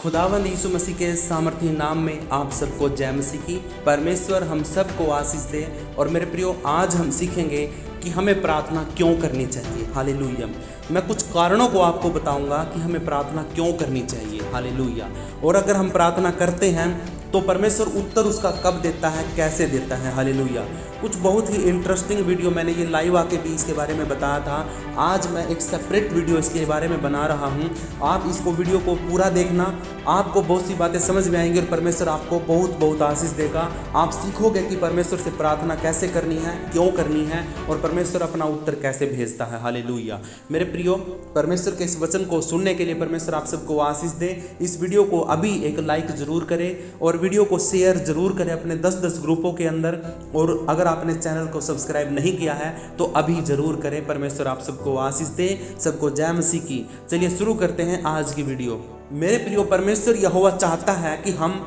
खुदावंद यीशु मसीह के सामर्थ्य नाम में आप सबको जय मसीह की। परमेश्वर हम सबको आशीष दे। और मेरे प्रियो, आज हम सीखेंगे कि हमें प्रार्थना क्यों करनी चाहिए। हालेलुया। मैं कुछ कारणों को आपको बताऊंगा कि हमें प्रार्थना क्यों करनी चाहिए। हालेलुया। और अगर हम प्रार्थना करते हैं तो परमेश्वर उत्तर उसका कब देता है, कैसे देता है। हालेलुया। कुछ बहुत ही इंटरेस्टिंग वीडियो मैंने ये लाइव आके भी इसके बारे में बताया था। आज मैं एक सेपरेट वीडियो इसके बारे में बना रहा हूँ। आप इसको वीडियो को पूरा देखना, आपको बहुत सी बातें समझ में आएंगी और परमेश्वर आपको बहुत बहुत आशीष देगा। आप सीखोगे कि परमेश्वर से प्रार्थना कैसे करनी है, क्यों करनी है और परमेश्वर अपना उत्तर कैसे भेजता है। हालेलुया। मेरे प्रियो, परमेश्वर के इस वचन को सुनने के लिए परमेश्वर आप सबको आशीष दे। इस वीडियो को अभी एक लाइक जरूर करें और वीडियो को शेयर जरूर करें अपने 10-10 ग्रुपों के अंदर। और अगर आपने चैनल को सब्सक्राइब नहीं किया है तो अभी जरूर करें। परमेश्वर आप सबको आशीष दे। सबको जय मसीह की। चलिए शुरू करते हैं आज की वीडियो। मेरे प्रियो, परमेश्वर यहोवा चाहता है कि हम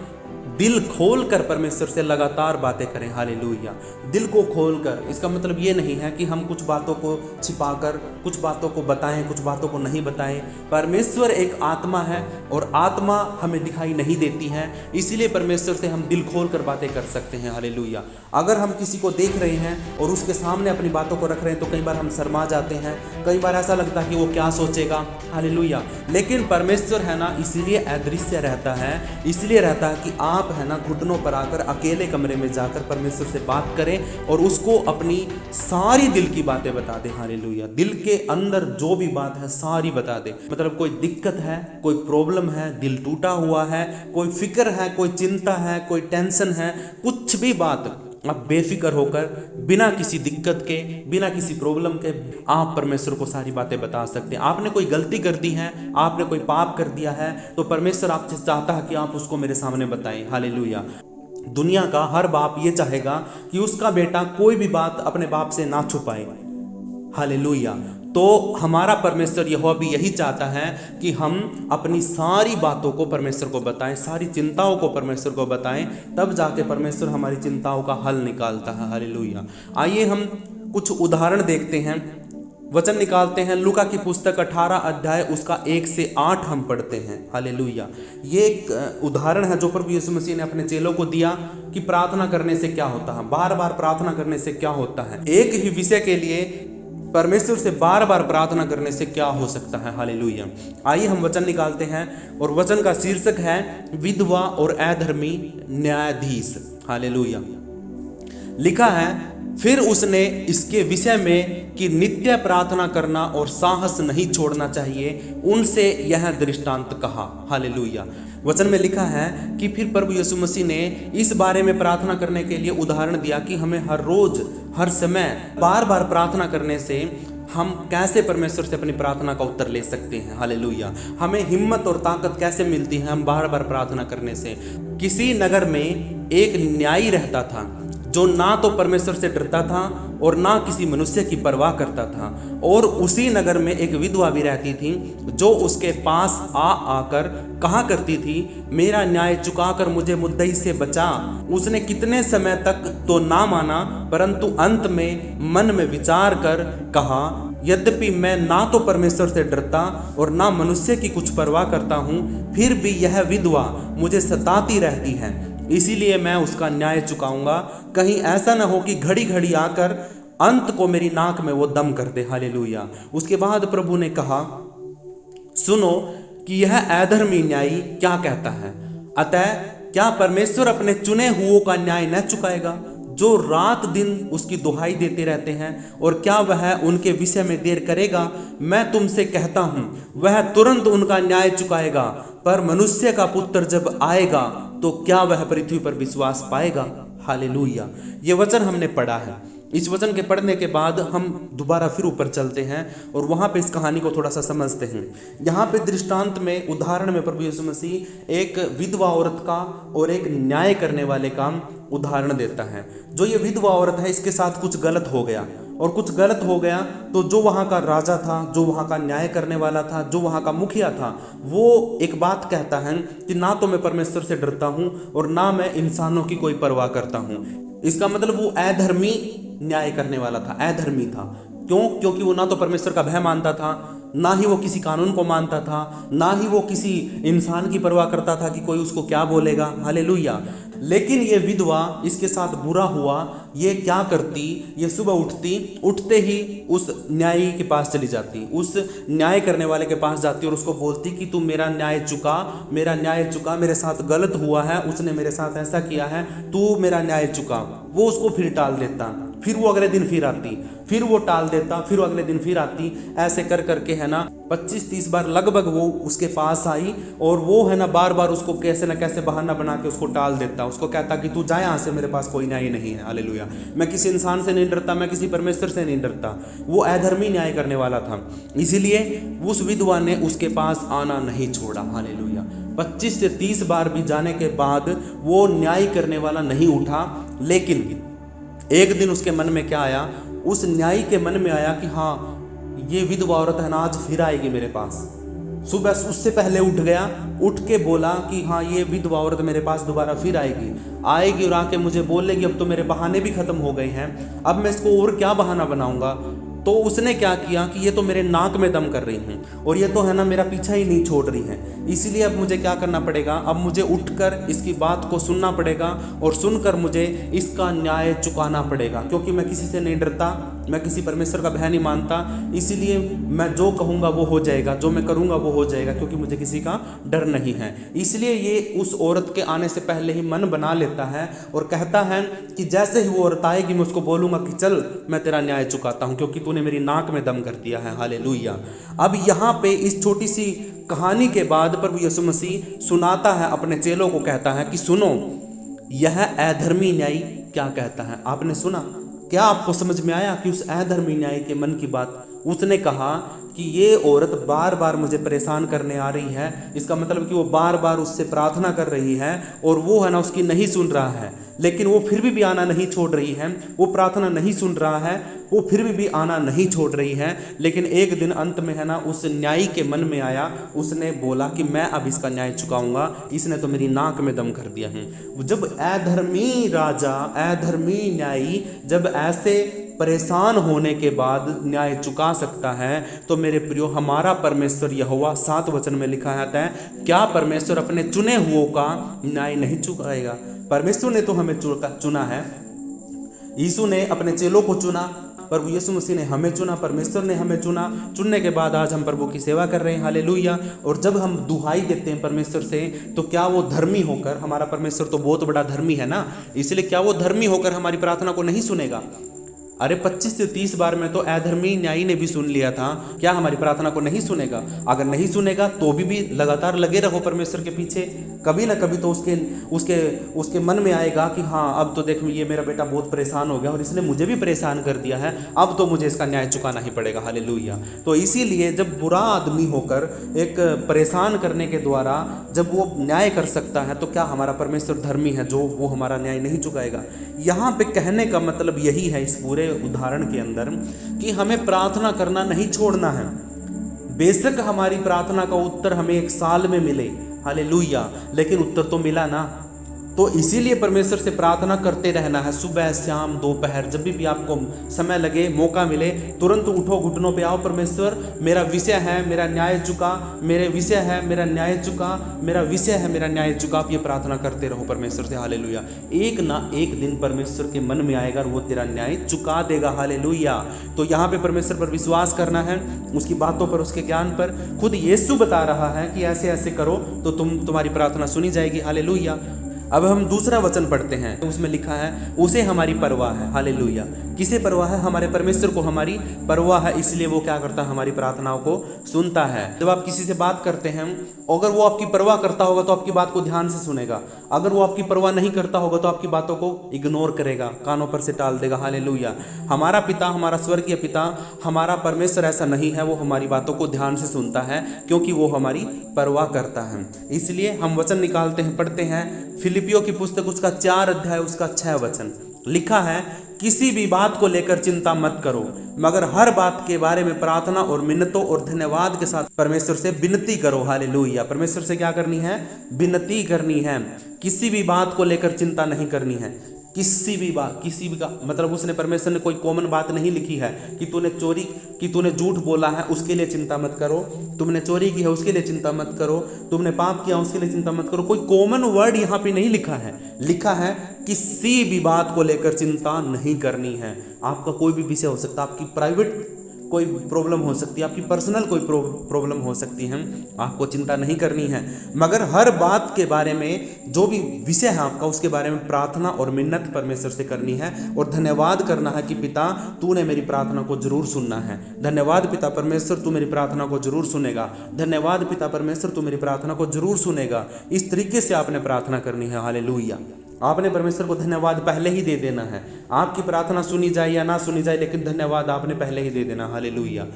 दिल खोलकर परमेश्वर से लगातार बातें करें। हालेलुया। दिल को खोलकर, इसका मतलब ये नहीं है कि हम कुछ बातों को छिपाकर कुछ बातों को बताएं, कुछ बातों को नहीं बताएं। परमेश्वर एक आत्मा है और आत्मा हमें दिखाई नहीं देती है, इसीलिए परमेश्वर से हम दिल खोलकर बातें कर सकते हैं। हालेलुया। अगर हम किसी को देख रहे हैं और उसके सामने अपनी बातों को रख रहे हैं तो कई बार हम शर्मा जाते हैं, कई बार ऐसा लगता है कि वो क्या सोचेगा। हालेलुया। लेकिन परमेश्वर है ना, इसीलिए अदृश्य रहता है, इसलिए रहता है कि आप है ना घुटनों पर आकर अकेले कमरे में जाकर परमेश्वर से बात करें और उसको अपनी सारी दिल की बातें बता दे। हालेलुया। दिल के अंदर जो भी बात है सारी बता दे। मतलब कोई दिक्कत है, कोई प्रॉब्लम है, दिल टूटा हुआ है, कोई फिक्र है, कोई चिंता है, कोई टेंशन है, कुछ भी बात, आप बेफिक्र होकर बिना किसी दिक्कत के, बिना किसी प्रॉब्लम के आप परमेश्वर को सारी बातें बता सकते हैं। आपने कोई गलती कर दी है, आपने कोई पाप कर दिया है तो परमेश्वर आपसे चाहता है कि आप उसको मेरे सामने बताएं। हालेलुया। दुनिया का हर बाप ये चाहेगा कि उसका बेटा कोई भी बात अपने बाप से ना छुपाए। हालेलुया। तो हमारा परमेश्वर यहोवा भी यही चाहता है कि हम अपनी सारी बातों को परमेश्वर को बताएं, सारी चिंताओं को परमेश्वर को बताएं, तब जाके परमेश्वर हमारी चिंताओं का हल निकालता है। हालेलुया। आइए हम कुछ उदाहरण देखते हैं, वचन निकालते हैं। लूका की पुस्तक 18 अध्याय उसका 1 से 8 हम पढ़ते हैं। हालेलुया। ये एक उदाहरण है जो प्रभु यीशु मसीह ने अपने चेलों को दिया कि प्रार्थना करने से क्या होता है, बार बार प्रार्थना करने से क्या होता है। एक ही विषय के लिए परमेश्वर से बार बार प्रार्थना करने से क्या हो सकता है। हालेलुया। आइए हम वचन निकालते हैं और वचन का शीर्षक है विधवा और अधर्मी न्यायाधीश। हालेलुया। लिखा है, फिर उसने इसके विषय में कि नित्य प्रार्थना करना और साहस नहीं छोड़ना चाहिए, उनसे यह दृष्टांत कहा। हालेलुया। वचन में लिखा है कि फिर प्रभु यीशु मसीह ने इस बारे में प्रार्थना करने के लिए उदाहरण दिया कि हमें हर रोज, हर समय बार बार प्रार्थना करने से हम कैसे परमेश्वर से अपनी प्रार्थना का उत्तर ले सकते हैं। हालेलुया। हमें हिम्मत और ताकत कैसे मिलती है हम बार बार प्रार्थना करने से। किसी नगर में एक न्यायी रहता था जो ना तो परमेश्वर से डरता था और ना किसी मनुष्य की परवाह करता था। और उसी नगर में एक विधवा भी रहती थी जो उसके पास आकर कहा करती थी, मेरा न्याय चुकाकर मुझे मुद्दई से बचा। उसने कितने समय तक तो ना माना, परंतु अंत में मन में विचार कर कहा, यद्यपि मैं ना तो परमेश्वर से डरता और ना मनुष्य की कुछ परवाह करता हूँ, फिर भी यह विधवा मुझे सताती रहती है, इसीलिए मैं उसका न्याय चुकाऊंगा। कहीं ऐसा न हो कि घड़ी घड़ी आकर अंत को मेरी नाक में वो दम कर दे। हालेलुया। उसके बाद प्रभु ने कहा, सुनो कि यह अधर्मी न्यायी क्या कहता है। अतः क्या परमेश्वर अपने चुने हुओं का न्याय न चुकाएगा जो रात दिन उसकी दुहाई देते रहते हैं, और क्या वह उनके विषय में देर करेगा। मैं तुमसे कहता हूं वह तुरंत उनका न्याय चुकाएगा। पर मनुष्य का पुत्र जब आएगा तो क्या वह पृथ्वी पर विश्वास पाएगा। हालेलुया। ये वचन हमने पढ़ा है। इस वचन के पढ़ने के बाद हम दोबारा फिर ऊपर चलते हैं और वहाँ पे इस कहानी को थोड़ा सा समझते हैं। यहाँ पे दृष्टांत में, उदाहरण में प्रभु यीशु मसीह एक विधवा औरत का और एक न्याय करने वाले का उदाहरण देता है। जो ये विधवा औरत है, इसके साथ कुछ गलत हो गया, और कुछ गलत हो गया तो जो वहाँ का राजा था, जो वहाँ का न्याय करने वाला था, जो वहाँ का मुखिया था, वो एक बात कहता है कि ना तो मैं परमेश्वर से डरता हूँ और ना मैं इंसानों की कोई परवाह करता हूँ। इसका मतलब वो अधर्मी न्याय करने वाला था, अधर्मी था। क्यों? क्योंकि वो ना तो परमेश्वर का भय मानता था, ना ही वो किसी कानून को मानता था, ना ही वो किसी इंसान की परवाह करता था कि कोई उसको क्या बोलेगा। हालेलुया। लेकिन ये विधवा, इसके साथ बुरा हुआ, ये क्या करती, ये सुबह उठते ही उस न्यायी के पास चली जाती, उस न्याय करने वाले के पास जाती और उसको बोलती कि तू मेरा न्याय चुका, मेरे साथ गलत हुआ है, उसने मेरे साथ ऐसा किया है, तू मेरा न्याय चुका। वो उसको फिर टाल देता, फिर वो अगले दिन फिर आती, फिर वो टाल देता, फिर वो अगले दिन फिर आती। ऐसे कर करके है ना 25-30 बार लगभग वो उसके पास आई, और वो है ना बार बार उसको कैसे ना कैसे बहाना बना के उसको टाल देता, उसको कहता कि तू जा यहाँ से, मेरे पास कोई न्याय नहीं है। हालेलुया। मैं किसी इंसान से नहीं डरता, मैं किसी परमेश्वर से नहीं डरता। वो अधर्मी न्याय करने वाला था, इसीलिए उस विधवा ने उसके पास आना नहीं छोड़ा। हालेलुया। 25 से 30 बार भी जाने के बाद वो न्याय करने वाला नहीं उठा। लेकिन एक दिन उसके मन में क्या आया, उस न्यायी के मन में आया कि हाँ, ये विधवा औरत है ना आज फिर आएगी मेरे पास। सुबह उससे पहले उठ गया, उठ के बोला कि हाँ, ये विधवा औरत मेरे पास दोबारा फिर आएगी और आके मुझे बोलेगी अब तो मेरे बहाने भी खत्म हो गए हैं, अब मैं इसको और क्या बहाना बनाऊंगा। तो उसने क्या किया कि ये तो मेरे नाक में दम कर रही हैं और ये तो है ना मेरा पीछा ही नहीं छोड़ रही हैं, इसलिए अब मुझे क्या करना पड़ेगा, अब मुझे उठकर इसकी बात को सुनना पड़ेगा और सुनकर मुझे इसका न्याय चुकाना पड़ेगा, क्योंकि मैं किसी से नहीं डरता, मैं किसी परमेश्वर का भय नहीं मानता, इसीलिए मैं जो कहूँगा वो हो जाएगा, जो मैं करूँगा वो हो जाएगा, क्योंकि मुझे किसी का डर नहीं है। इसलिए ये उस औरत के आने से पहले ही मन बना लेता है और कहता है कि जैसे ही वो औरत आएगी मैं उसको बोलूँगा कि चल मैं तेरा न्याय चुकाता हूँ, क्योंकि तूने मेरी नाक में दम कर दिया है। हालेलुया। अब यहाँ पे इस छोटी सी कहानी के बाद प्रभु यीशु मसीह सुनाता है अपने चेलों को, कहता है कि सुनो यह अधर्मी न्यायी क्या कहता है। आपने सुना? क्या आपको समझ में आया कि उस अधर्मी न्यायी के मन की बात? उसने कहा कि ये औरत बार बार मुझे परेशान करने आ रही है, इसका मतलब कि वो बार बार उससे प्रार्थना कर रही है और वो है ना उसकी नहीं सुन रहा है, लेकिन वो फिर भी आना नहीं छोड़ रही है, वो प्रार्थना नहीं सुन रहा है, वो फिर भी आना नहीं छोड़ रही है। लेकिन एक दिन अंत में है ना उस न्यायी के मन में आया, उसने बोला कि मैं अब इसका न्याय चुकाऊंगा, इसने तो मेरी नाक में दम कर दिया है। जब अधर्मी राजा, अधर्मी न्यायी जब ऐसे परेशान होने के बाद न्याय चुका सकता है, तो मेरे प्रियो हमारा परमेश्वर यहोवा 7 वचन में लिखा है, क्या परमेश्वर अपने चुने हुओं का न्याय नहीं चुकाएगा? परमेश्वर ने तो हमें चुना है, यीशु ने अपने चेलों को चुना, प्रभु यीशु मसीह ने हमें चुना, परमेश्वर ने हमें चुना। चुनने के बाद आज हम प्रभु की सेवा कर रहे हैं। हालेलुया। और जब हम दुहाई देते हैं परमेश्वर से, तो क्या वो धर्मी होकर, हमारा परमेश्वर तो बहुत बड़ा धर्मी है ना, इसलिए क्या वो धर्मी होकर हमारी प्रार्थना को नहीं सुनेगा? अरे 25 से 30 बार में तो अधर्मी न्यायी ने भी सुन लिया था, क्या हमारी प्रार्थना को नहीं सुनेगा? अगर नहीं सुनेगा तो भी लगातार लगे रहो परमेश्वर के पीछे, कभी ना कभी तो उसके मन में आएगा कि हाँ अब तो देख ये मेरा बेटा बहुत परेशान हो गया और इसने मुझे भी परेशान कर दिया है, अब तो मुझे इसका न्याय चुकाना ही पड़ेगा। हालेलुया। तो इसीलिए जब बुरा आदमी होकर एक परेशान करने के द्वारा जब वो न्याय कर सकता है, तो क्या हमारा परमेश्वर धर्मी है जो वो हमारा न्याय नहीं चुकाएगा? यहाँ पे कहने का मतलब यही है इस पूरे उदाहरण के अंदर कि हमें प्रार्थना करना नहीं छोड़ना है। बेशक हमारी प्रार्थना का उत्तर हमें 1 साल में मिले, हालेलुया, लेकिन उत्तर तो मिला ना। तो इसीलिए परमेश्वर से प्रार्थना करते रहना है, सुबह शाम दोपहर, जब भी आपको समय लगे, मौका मिले, तुरंत उठो, घुटनों पे आओ, परमेश्वर मेरा विषय है मेरा न्याय चुका, मेरे विषय है मेरा न्याय चुका, मेरा विषय है मेरा न्याय चुका। आप ये प्रार्थना करते रहो परमेश्वर से। हालेलुया। एक ना एक दिन परमेश्वर के मन में आएगा और वो तेरा न्याय चुका देगा। हालेलुया। तो यहाँ पे परमेश्वर पर विश्वास करना है, उसकी बातों पर, उसके ज्ञान पर। खुद यीशु बता रहा है कि ऐसे ऐसे करो तो तुम्हारी प्रार्थना सुनी जाएगी। हालेलुया। अब हम दूसरा वचन पढ़ते हैं, उसमें लिखा है उसे हमारी परवाह है। हालेलुया। किसे परवाह है? हमारे परमेश्वर को हमारी परवाह है, इसलिए वो क्या करता है? हमारी प्रार्थनाओं को सुनता है। जब आप किसी से बात करते हैं, अगर वो आपकी परवाह करता होगा तो आपकी बात को ध्यान से सुनेगा, अगर वो आपकी परवाह नहीं करता होगा तो आपकी बातों को इग्नोर करेगा, कानों पर से टाल देगा। हालेलुया। हमारा पिता, हमारा स्वर्गीय पिता, हमारा परमेश्वर ऐसा नहीं है, वो हमारी बातों को ध्यान से सुनता है क्योंकि वो हमारी परवाह करता है। इसलिए हम वचन निकालते हैं, पढ़ते हैं। फिलिपियों की पुस्तक उसका 4 अध्याय उसका 6 वचन लिखा है, किसी भी बात को लेकर चिंता मत करो, मगर हर बात के बारे में प्रार्थना और मिन्नतों और धन्यवाद के साथ परमेश्वर से विनती करो। हालेलुया। परमेश्वर से क्या करनी है? विनती करनी है। किसी भी बात को लेकर चिंता नहीं करनी है। किसी भी का मतलब उसने परमेश्वर ने कोई कॉमन बात नहीं लिखी है कि तूने झूठ बोला है उसके लिए चिंता मत करो, तुमने चोरी की है उसके लिए चिंता मत करो, तुमने पाप किया उसके लिए चिंता मत करो। कोई कॉमन वर्ड यहाँ पे नहीं लिखा है। लिखा है किसी भी बात को लेकर चिंता नहीं करनी है। आपका कोई भी विषय हो सकता है, आपकी प्राइवेट कोई प्रॉब्लम हो सकती है, आपकी पर्सनल कोई प्रॉब्लम हो सकती है, आपको चिंता नहीं करनी है। मगर हर बात के बारे में, जो भी विषय है आपका, उसके बारे में प्रार्थना और मिन्नत परमेश्वर से करनी है और धन्यवाद करना है कि पिता तूने मेरी प्रार्थना को जरूर सुनना है। धन्यवाद पिता परमेश्वर, तू मेरी प्रार्थना को जरूर सुनेगा। धन्यवाद पिता परमेश्वर, तू मेरी प्रार्थना को जरूर सुनेगा। इस तरीके से आपने प्रार्थना करनी है। हालेलुया। आपने परमेश्वर को धन्यवाद पहले ही दे देना है। आपकी प्रार्थना सुनी जाए या ना सुनी जाए, लेकिन धन्यवाद आपने पहले ही दे देना। Hallelujah,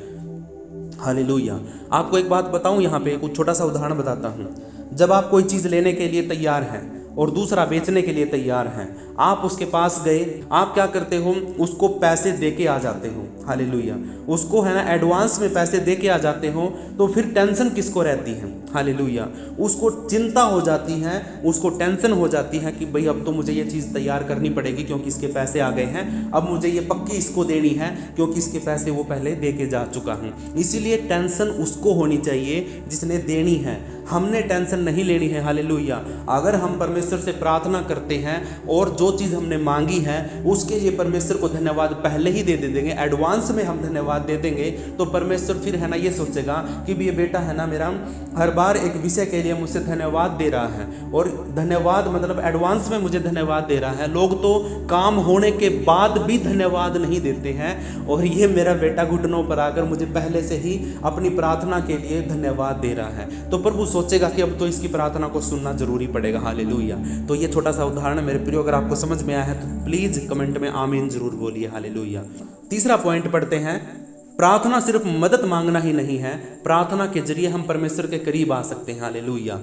hallelujah. आपको एक बात बताऊं, यहाँ पे कुछ छोटा सा उदाहरण बताता हूँ। जब आप कोई चीज़ लेने के लिए तैयार हैं और दूसरा बेचने के लिए तैयार हैं, आप उसके पास गए, आप क्या करते हो, उसको पैसे दे के आ जाते हो। हालेलुया। उसको है ना एडवांस में पैसे दे के आ जाते हो, तो फिर टेंशन किसको रहती है? हालेलुया। उसको चिंता हो जाती है, उसको टेंशन हो जाती है कि भाई अब तो मुझे ये चीज़ तैयार करनी पड़ेगी क्योंकि इसके पैसे आ गए हैं, अब मुझे ये पक्की इसको देनी है क्योंकि इसके पैसे वो पहले दे के जा चुका हूँ। इसीलिए टेंशन उसको होनी चाहिए जिसने देनी है, हमने टेंशन नहीं लेनी है। हालेलुया। अगर हम परमेश्वर से प्रार्थना करते हैं और जो चीज़ हमने मांगी है उसके लिए परमेश्वर को धन्यवाद पहले ही दे देंगे, एडवांस में हम धन्यवाद दे देंगे, तो परमेश्वर फिर है ना ये सोचेगा कि भी ये बेटा है ना मेरा हर बार एक विषय के लिए मुझसे धन्यवाद दे रहा है, और धन्यवाद मतलब एडवांस में मुझे धन्यवाद दे रहा है। लोग तो काम होने के बाद भी धन्यवाद नहीं देते हैं, और ये मेरा बेटा घुटनों पर आकर मुझे पहले से ही अपनी प्रार्थना के लिए धन्यवाद दे रहा है। तो प्रभु सोचेगा कि अब तो इसकी प्रार्थना को सुनना जरूरी पड़ेगा। हालेलुया। तो ये छोटा सा उदाहरण मेरे प्रियो, अगर आपको समझ में आया है तो प्लीज कमेंट में आमीन जरूर बोलिए। हालेलुया। तीसरा पॉइंट पढ़ते हैं। प्रार्थना सिर्फ मदद मांगना ही नहीं है, प्रार्थना के जरिए हम परमेश्वर के करीब आ सकते हैं। हालेलुया।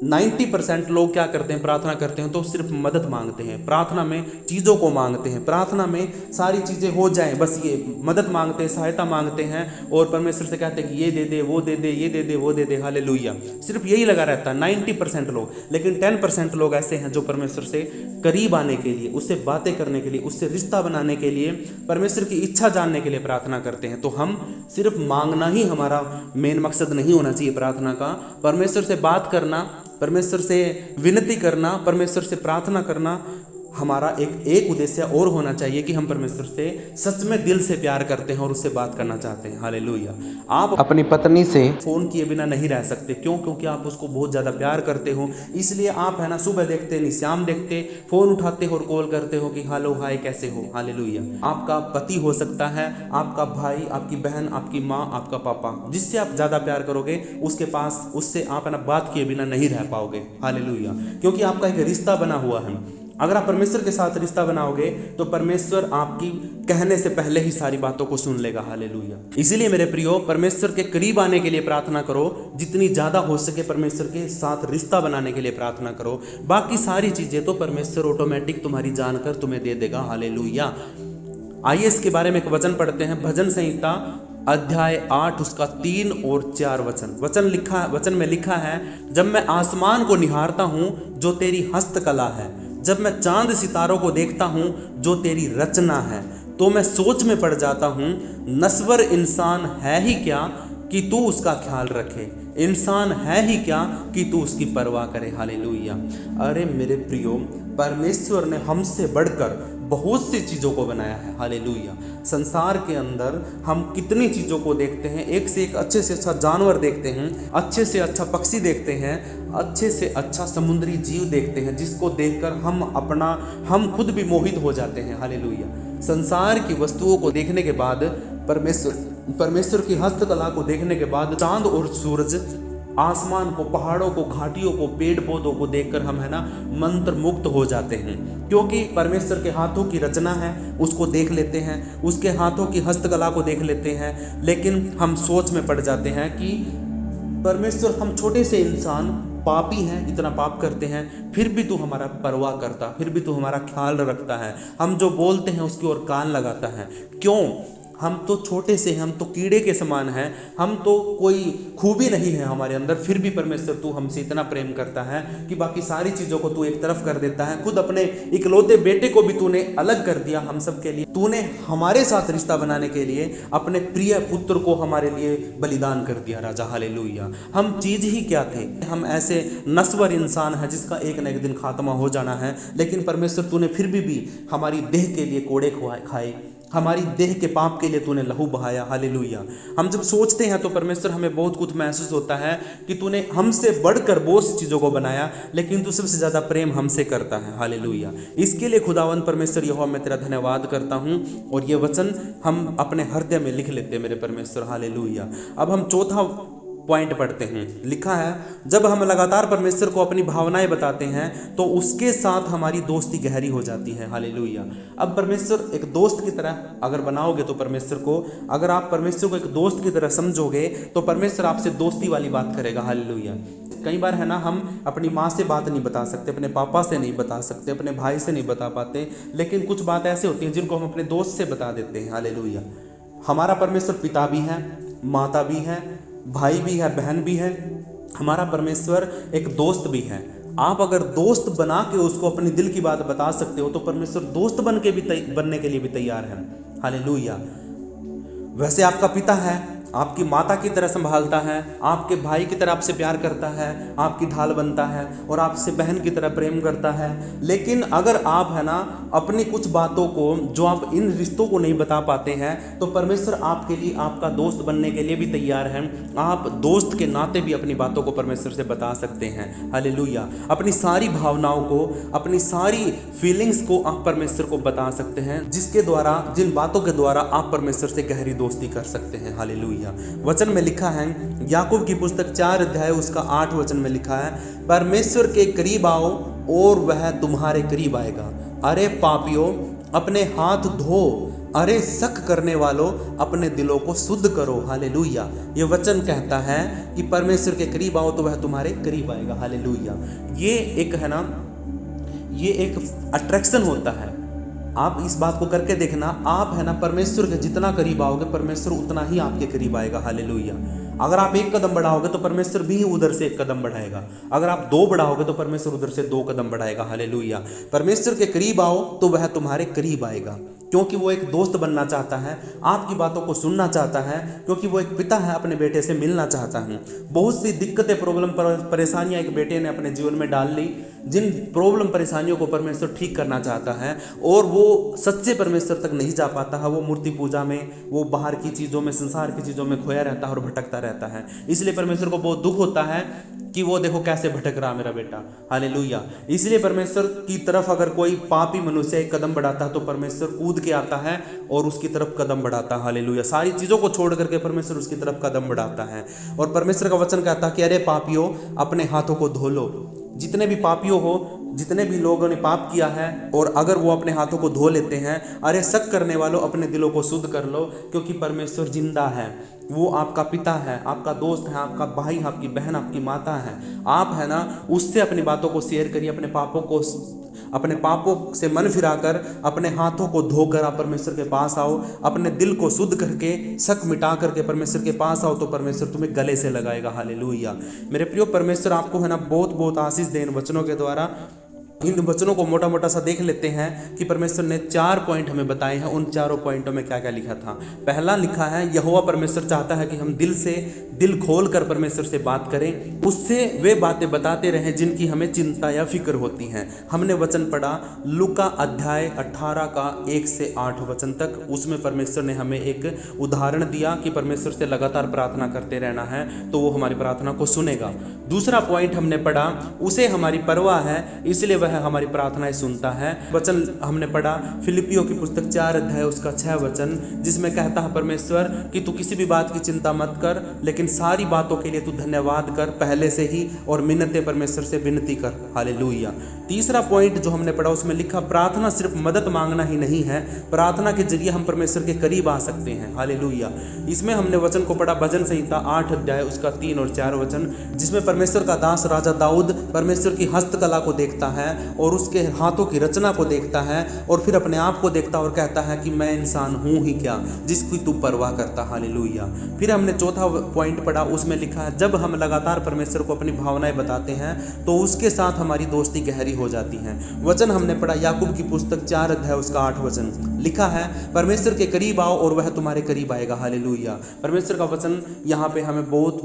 90% लोग क्या करते हैं, प्रार्थना करते हैं तो सिर्फ मदद मांगते हैं, प्रार्थना में चीज़ों को मांगते हैं, प्रार्थना में सारी चीज़ें हो जाएं, बस ये मदद मांगते हैं, सहायता मांगते हैं, और परमेश्वर से कहते हैं कि ये दे दे, वो दे दे, ये दे दे, वो दे दे। हालेलुया। सिर्फ यही लगा रहता है 90% लोग। लेकिन 10% लोग ऐसे हैं जो परमेश्वर से करीब आने के लिए, उससे बातें करने के लिए, उससे रिश्ता बनाने के लिए, परमेश्वर की इच्छा जानने के लिए प्रार्थना करते हैं। तो हम सिर्फ मांगना ही हमारा मेन मकसद नहीं होना चाहिए प्रार्थना का। परमेश्वर से बात करना, परमेश्वर से विनती करना, परमेश्वर से प्रार्थना करना, हमारा एक उद्देश्य और होना चाहिए कि हम परमेश्वर से सच में दिल से प्यार करते हैं और उससे बात करना चाहते हैं। हालेलुया। आप अपनी पत्नी से फ़ोन किए बिना नहीं रह सकते। क्यों? क्योंकि आप उसको बहुत ज़्यादा प्यार करते हो, इसलिए आप है ना सुबह देखते नहीं शाम देखते, फ़ोन उठाते हो और कॉल करते हो कि हेलो हाय कैसे हो। हालेलुया। आपका पति हो सकता है, आपका भाई, आपकी बहन, आपकी माँ, आपका पापा, जिससे आप ज़्यादा प्यार करोगे उसके पास, उससे आप है ना बात किए बिना नहीं रह पाओगे। हालेलुया। क्योंकि आपका एक रिश्ता बना हुआ है। अगर आप परमेश्वर के साथ रिश्ता बनाओगे तो परमेश्वर आपकी कहने से पहले ही सारी बातों को सुन लेगा। हालेलुया। इसीलिए मेरे प्रियो, परमेश्वर के करीब आने के लिए प्रार्थना करो, जितनी ज़्यादा हो सके परमेश्वर के साथ रिश्ता बनाने के लिए प्रार्थना करो। बाकी सारी चीज़ें तो परमेश्वर ऑटोमेटिक तुम्हारी जानकर तुम्हें दे देगा। हालेलुया। आइए इसके बारे में एक वचन पढ़ते हैं। भजन संहिता अध्याय 8 उसका 3 और 4 वचन में लिखा है, जब मैं आसमान को निहारता हूँ जो तेरी हस्तकला है, जब मैं चांद सितारों को देखता हूँ जो तेरी रचना है, तो मैं सोच में पड़ जाता हूँ, नश्वर इंसान है ही क्या कि तू उसका ख्याल रखे, इंसान है ही क्या कि तू उसकी परवाह करे। हालेलुया। अरे मेरे प्रियो, परमेश्वर ने हमसे बढ़कर बहुत सी चीज़ों को बनाया है। हालेलुया। संसार के अंदर हम कितनी चीज़ों को देखते हैं, एक से एक अच्छे से अच्छा जानवर देखते हैं, अच्छे से अच्छा पक्षी देखते हैं, अच्छे से अच्छा समुद्री जीव देखते हैं, जिसको देखकर हम खुद भी मोहित हो जाते हैं। हालेलुया। संसार की वस्तुओं को देखने के बाद, परमेश्वर की हस्तकला को देखने के बाद, चांद और सूरज, आसमान को, पहाड़ों को, घाटियों को, पेड़ पौधों को देखकर हम है ना मंत्र मुक्त हो जाते हैं, क्योंकि परमेश्वर के हाथों की रचना है, उसको देख लेते हैं, उसके हाथों की हस्तकला को देख लेते हैं। लेकिन हम सोच में पड़ जाते हैं कि परमेश्वर, हम छोटे से इंसान पापी हैं, इतना पाप करते हैं, फिर भी तू हमारा परवाह करता, फिर भी तू हमारा ख्याल रखता है, हम जो बोलते हैं उसकी ओर कान लगाता है। क्यों? हम तो छोटे से हैं, हम तो कीड़े के समान हैं, हम तो कोई खूबी नहीं है हमारे अंदर, फिर भी परमेश्वर तू हमसे इतना प्रेम करता है कि बाकी सारी चीज़ों को तू एक तरफ कर देता है। खुद अपने इकलौते बेटे को भी तूने अलग कर दिया हम सब के लिए। तूने हमारे साथ रिश्ता बनाने के लिए अपने प्रिय पुत्र को हमारे लिए बलिदान कर दिया राजा। हालेलुया। हम चीज़ ही क्या थे? हम ऐसे नश्वर इंसान हैं जिसका एक न एक दिन खात्मा हो जाना है, लेकिन परमेश्वर तूने फिर भी हमारी देह के लिए कोड़े खाए, हमारी देह के पाप के लिए तूने लहू बहाया। हालेलुया। हम जब सोचते हैं तो परमेश्वर हमें बहुत कुछ महसूस होता है कि तूने हमसे बढ़कर बहुत सी चीज़ों को बनाया, लेकिन तू सबसे ज़्यादा प्रेम हमसे करता है। हालेलुया। इसके लिए खुदावन परमेश्वर यहोवा मैं तेरा धन्यवाद करता हूँ, और ये वचन हम अपने हृदय में लिख लेते हैं मेरे परमेश्वर। हालेलुया। अब हम चौथा पॉइंट पढ़ते हैं। लिखा है, जब हम लगातार परमेश्वर को अपनी भावनाएं बताते हैं तो उसके साथ हमारी दोस्ती गहरी हो जाती है। हालेलुया। अब परमेश्वर एक दोस्त की तरह अगर बनाओगे तो परमेश्वर को, अगर आप परमेश्वर को एक दोस्त की तरह समझोगे तो परमेश्वर आपसे दोस्ती वाली बात करेगा। हालेलुया। कई बार है ना, हम अपनी माँ से बात नहीं बता सकते, अपने पापा से नहीं बता सकते, अपने भाई से नहीं बता पाते, लेकिन कुछ बात ऐसे होती हैं जिनको हम अपने दोस्त से बता देते हैं। हालेलुया। हमारा परमेश्वर पिता भी है, माता भी है, भाई भी है, बहन भी है। हमारा परमेश्वर एक दोस्त भी है। आप अगर दोस्त बना के उसको अपने दिल की बात बता सकते हो तो परमेश्वर दोस्त बनने के लिए भी तैयार है। हालेलुया। वैसे आपका पिता है, आपकी माता की तरह संभालता है, आपके भाई की तरह आपसे प्यार करता है, आपकी ढाल बनता है और आपसे बहन की तरह प्रेम करता है। लेकिन अगर आप है ना अपनी कुछ बातों को जो आप इन रिश्तों को नहीं बता पाते हैं तो परमेश्वर आपके लिए आपका दोस्त बनने के लिए भी तैयार है। आप दोस्त के नाते भी अपनी बातों को परमेश्वर से बता सकते हैं। हालेलुया। अपनी सारी भावनाओं को, अपनी सारी फीलिंग्स को आप परमेश्वर को बता सकते हैं, जिसके द्वारा, जिन बातों के द्वारा आप परमेश्वर से गहरी दोस्ती कर सकते हैं। हालेलुया। वचन में लिखा है, याकूब की पुस्तक 4 अध्याय उसका 8 वचन में लिखा है, परमेश्वर के करीब आओ और वह तुम्हारे करीब आएगा। अरे पापियों, अपने हाथ धो, अरे शक करने वालों, अपने दिलों को शुद्ध करो। हालेलुया। ये वचन कहता है कि परमेश्वर के करीब आओ तो वह तुम्हारे करीब आएगा। हालेलुया। ये एक है ना, ये एक अट्रैक्शन होता है। आप इस बात को करके देखना, आप है ना परमेश्वर के जितना करीब आओगे परमेश्वर उतना ही आपके करीब आएगा। हालेलुया। अगर आप 1 कदम बढ़ाओगे तो परमेश्वर भी उधर से 1 कदम बढ़ाएगा। अगर आप 2 बढ़ाओगे तो परमेश्वर उधर से 2 कदम बढ़ाएगा। हालेलुया। परमेश्वर के करीब आओ तो वह तुम्हारे करीब आएगा, क्योंकि वो एक दोस्त बनना चाहता है, आपकी बातों को सुनना चाहता है, क्योंकि वो एक पिता है, अपने बेटे से मिलना चाहता है। बहुत सी दिक्कतें, प्रॉब्लम, परेशानियां एक बेटे ने अपने जीवन में डाल ली, जिन प्रॉब्लम परेशानियों को परमेश्वर ठीक करना चाहता है, और वो सच्चे परमेश्वर तक नहीं जा पाता है। वो मूर्ति पूजा में, वो बाहर की चीज़ों में, संसार की चीज़ों में खोया रहता है और भटकता रहता है। इसलिए परमेश्वर को बहुत दुख होता है कि वो देखो कैसे भटक रहा मेरा बेटा। हालेलुया। इसलिए परमेश्वर की तरफ अगर कोई पापी मनुष्य 1 कदम बढ़ाता है तो परमेश्वर कूद के आता है और उसकी तरफ कदम बढ़ाता है। हालेलुया। सारी चीज़ों को छोड़ करके परमेश्वर उसकी तरफ कदम बढ़ाता है। और परमेश्वर का वचन कहता है कि अरे पापियों, अपने हाथों को धो लो। जितने भी पापियों हो, जितने भी लोगों ने पाप किया है, और अगर वो अपने हाथों को धो लेते हैं, अरे शक करने वालों, अपने दिलों को शुद्ध कर लो, क्योंकि परमेश्वर जिंदा है। वो आपका पिता है, आपका दोस्त है, आपका भाई, आपकी बहन, आपकी माता है। आप है ना उससे अपनी बातों को शेयर करिए, अपने पापों से मन फिराकर, अपने हाथों को धोकर आप परमेश्वर के पास आओ। अपने दिल को शुद्ध करके, शक मिटा करके परमेश्वर के पास आओ तो परमेश्वर तुम्हें गले से लगाएगा। हालेलुया। मेरे प्रियो, परमेश्वर आपको है ना बहुत बहुत आशीष दे इन वचनों के द्वारा। इन वचनों को मोटा मोटा सा देख लेते हैं कि परमेश्वर ने 4 पॉइंट हमें बताए हैं। उन 4 पॉइंटों में क्या क्या लिखा था। पहला लिखा है, यहोवा परमेश्वर चाहता है कि हम दिल खोल कर परमेश्वर से बात करें, उससे वे बातें बताते रहें जिनकी हमें चिंता या फिक्र होती हैं। हमने वचन पढ़ा लूका अध्याय 18 का 1 से 8 वचन तक। उसमें परमेश्वर ने हमें एक उदाहरण दिया कि परमेश्वर से लगातार प्रार्थना करते रहना है तो वो हमारी प्रार्थना को सुनेगा। दूसरा पॉइंट हमने पढ़ा, उसे हमारी परवाह है, इसलिए वह हमारी प्रार्थनाएं सुनता है। वचन हमने पढ़ा फिलिपियों की पुस्तक 4 अध्याय उसका 6 वचन, जिसमें कहता है परमेश्वर कि तू किसी भी बात की चिंता मत कर, लेकिन सारी बातों के लिए तू धन्यवाद कर पहले से ही, और मिन्नतें परमेश्वर से विनती कर। हालेलुया। तीसरा पॉइंट जो हमने पढ़ा उसमें लिखा, प्रार्थना सिर्फ मदद मांगना ही नहीं है, प्रार्थना के जरिए हम परमेश्वर के करीब आ सकते हैं। हालेलुया। इसमें हमने वचन को पढ़ा भजन संहिता 8 अध्याय उसका 3 और 4 वचन, जिसमें परमेश्वर का दास राजा दाऊद परमेश्वर की हस्तकला को देखता है और उसके हाथों की रचना को देखता है और फिर अपने आप को देखता और कहता है कि मैं इंसान हूँ ही क्या जिसकी तू परवाह करता। हालेलुया। फिर हमने चौथा पॉइंट पढ़ा, उसमें लिखा है जब हम लगातार परमेश्वर को अपनी भावनाएं बताते हैं तो उसके साथ हमारी दोस्ती गहरी हो जाती है। वचन हमने पढ़ा याकूब की पुस्तक 4 अध्याय उसका 8 वचन, लिखा है परमेश्वर के करीब आओ और वह तुम्हारे करीब आएगा। हालेलुया। परमेश्वर का वचन यहाँ पे हमें बहुत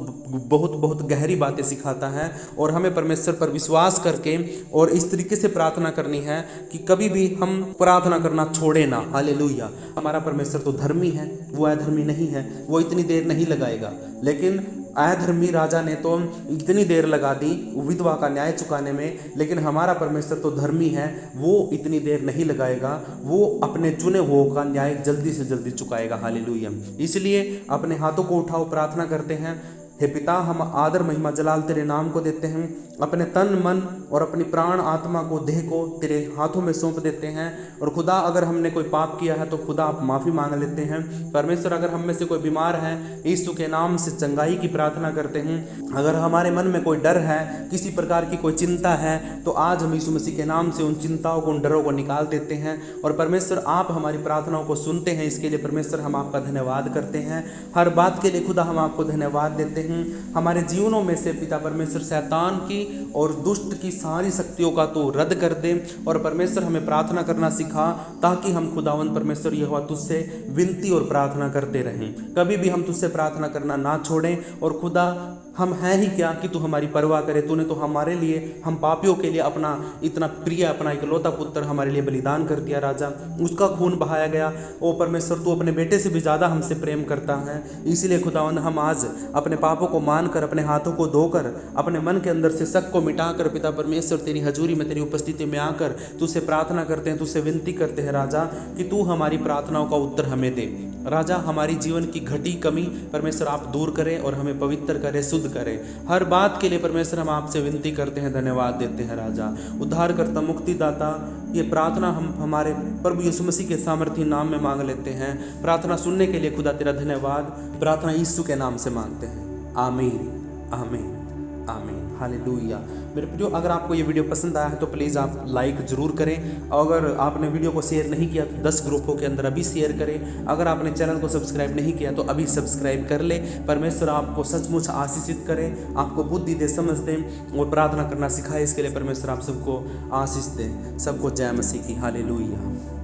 बहुत बहुत गहरी बातें सिखाता है और हमें परमेश्वर पर विश्वास करके और इस तरीके से प्रार्थना करनी है कि कभी भी हम प्रार्थना करना छोड़े ना। हालेलुया। हमारा परमेश्वर तो धर्मी है, वो अधर्मी नहीं है, वो इतनी देर नहीं लगाएगा। लेकिन अधर्मी राजा ने तो इतनी देर लगा दी विधवा का न्याय चुकाने में, लेकिन हमारा परमेश्वर तो धर्मी है, वो इतनी देर नहीं लगाएगा, वो अपने चुने हुओं का न्याय जल्दी से जल्दी चुकाएगा। हालेलुया। इसलिए अपने हाथों को उठाओ, प्रार्थना करते हैं। हे पिता, हम आदर महिमा जलाल तेरे नाम को देते हैं, अपने तन मन और अपनी प्राण आत्मा को देह को तेरे हाथों में सौंप देते हैं। और खुदा अगर हमने कोई पाप किया है तो खुदा आप माफ़ी मांग लेते हैं। परमेश्वर अगर हम में से कोई बीमार है यीशु के नाम से चंगाई की प्रार्थना करते हैं। अगर हमारे मन में कोई डर है, किसी प्रकार की कोई चिंता है, तो आज हम यीशु मसीह के नाम से उन चिंताओं को, उन डरों को निकाल देते हैं। और परमेश्वर आप हमारी प्रार्थनाओं को सुनते हैं, इसके लिए परमेश्वर हम आपका धन्यवाद करते हैं। हर बात के लिए खुदा हम आपको धन्यवाद देते हैं। हमारे जीवनों में से पिता परमेश्वर शैतान की और दुष्ट की सारी शक्तियों का तो रद्द कर दे और परमेश्वर हमें प्रार्थना करना सिखा ताकि हम खुदावंद परमेश्वर यहोवा तुझसे विनती और प्रार्थना करते रहें। कभी भी हम तुझसे प्रार्थना करना ना छोड़ें। और खुदा हम हैं ही क्या कि तू हमारी परवाह करे। तूने तो हमारे लिए, हम पापियों के लिए अपना इतना प्रिय, अपना इकलौता पुत्र हमारे लिए बलिदान कर दिया राजा, उसका खून बहाया गया। ओ परमेश्वर, तू अपने बेटे से भी ज़्यादा हमसे प्रेम करता है। इसीलिए खुदावंद हम आज अपने पापों को मानकर, अपने हाथों को धोकर, अपने मन के अंदर से शक को मिटाकर पिता परमेश्वर तेरी हजूरी में, तेरी उपस्थिति में आकर तुझसे प्रार्थना करते हैं, तुझसे विनती करते हैं राजा कि तू हमारी प्रार्थनाओं का उत्तर हमें दे। राजा, हमारी जीवन की घटी कमी परमेश्वर आप दूर करें और हमें पवित्र करें, शुद्ध करें। हर बात के लिए परमेश्वर हम आपसे विनती करते हैं, धन्यवाद देते हैं राजा। उद्धारकर्ता, मुक्तिदाता, ये प्रार्थना हम हमारे प्रभु यीशु मसीह के सामर्थी नाम में मांग लेते हैं। प्रार्थना सुनने के लिए खुदा तेरा धन्यवाद। प्रार्थना यीशु के नाम से मांगते हैं। आमीन, आमीन, आमीन। हालेलुया। मेरे प्रियो, अगर आपको ये वीडियो पसंद आया है तो प्लीज़ आप लाइक ज़रूर करें। अगर आपने वीडियो को शेयर नहीं किया तो 10 ग्रुपों के अंदर अभी शेयर करें। अगर आपने चैनल को सब्सक्राइब नहीं किया तो अभी सब्सक्राइब कर ले। परमेश्वर आपको सचमुच आशीषित करे, आपको बुद्धि दे, समझ दे और प्रार्थना करना सिखाए। इसके लिए परमेश्वर आप सबको आशीष दे। सबको जय मसीह की। हालेलुया।